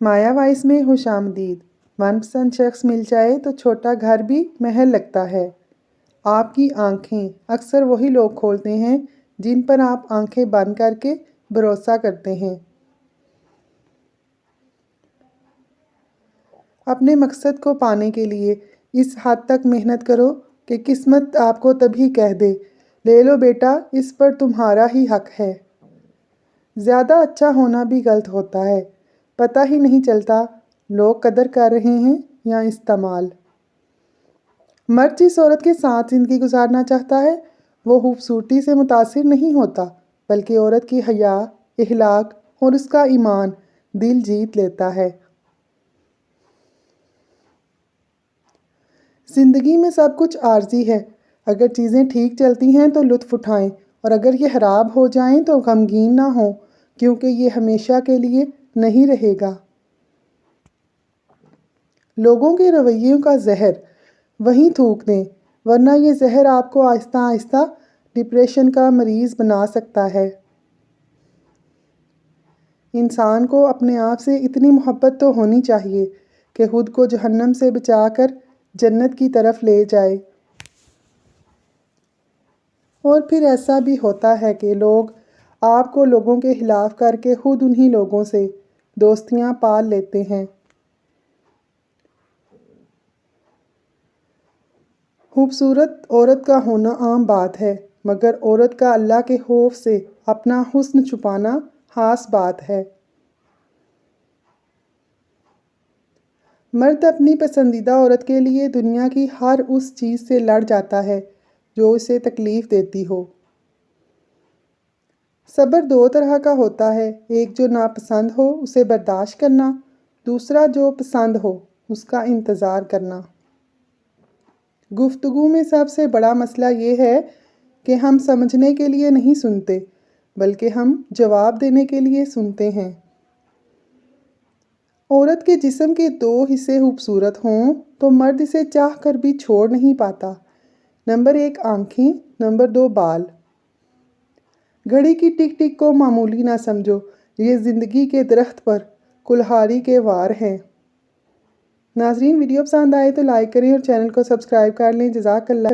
माया voice में खुश आमदीद। मनपसंद शख्स मिल जाए तो छोटा घर भी महल लगता है। आपकी आंखें अक्सर वही लोग खोलते हैं जिन पर आप आंखें बंद करके भरोसा करते हैं। अपने मकसद को पाने के लिए इस हद तक मेहनत करो कि किस्मत आपको तभी कह दे, ले लो बेटा, इस पर तुम्हारा ही हक है। ज़्यादा अच्छा होना भी गलत होता है। पता ही नहीं चलता लोग कदर कर रहे हैं या इस्तेमाल। मर्द जिस औरत के साथ ज़िंदगी गुजारना चाहता है वो खूबसूरती से मुतासिर नहीं होता, बल्कि औरत की हया, इखलाक और उसका ईमान दिल जीत लेता है। ज़िंदगी में सब कुछ आर्जी है। अगर चीज़ें ठीक चलती हैं तो लुत्फ़ उठाएं, और अगर ये ख़राब हो जाएं तो गमगीन ना हो, क्योंकि ये हमेशा के लिए नहीं रहेगा। लोगों के रवैयों का जहर वहीं थूक दें, वरना ये जहर आपको आहिस्ता आहिस्ता डिप्रेशन का मरीज़ बना सकता है। इंसान को अपने आप से इतनी मोहब्बत तो होनी चाहिए कि खुद को जहन्नम से बचाकर जन्नत की तरफ ले जाए। और फिर ऐसा भी होता है कि लोग आपको लोगों के खिलाफ करके खुद उन्हीं लोगों से दोस्तियां पाल लेते हैं। खूबसूरत औरत का होना आम बात है, मगर औरत का अल्लाह के खौफ से अपना हुस्न छुपाना खास बात है। मर्द अपनी पसंदीदा औरत के लिए दुनिया की हर उस चीज़ से लड़ जाता है जो उसे तकलीफ़ देती हो। सब्र दो तरह का होता है, एक जो नापसंद हो उसे बर्दाश्त करना, दूसरा जो पसंद हो उसका इंतज़ार करना। गुफ्तगू में सबसे बड़ा मसला ये है कि हम समझने के लिए नहीं सुनते, बल्कि हम जवाब देने के लिए सुनते हैं। औरत के जिस्म के दो हिस्से खूबसूरत हों तो मर्द इसे चाह कर भी छोड़ नहीं पाता। नंबर 1 आँखें, नंबर 2 बाल। घड़ी की टिक टिक को मामूली ना समझो, ये ज़िंदगी के दरख्त पर कुल्हाड़ी के वार हैं। नाज़रीन, वीडियो पसंद आए तो लाइक करें और चैनल को सब्सक्राइब कर लें। जज़ाकल्लाह।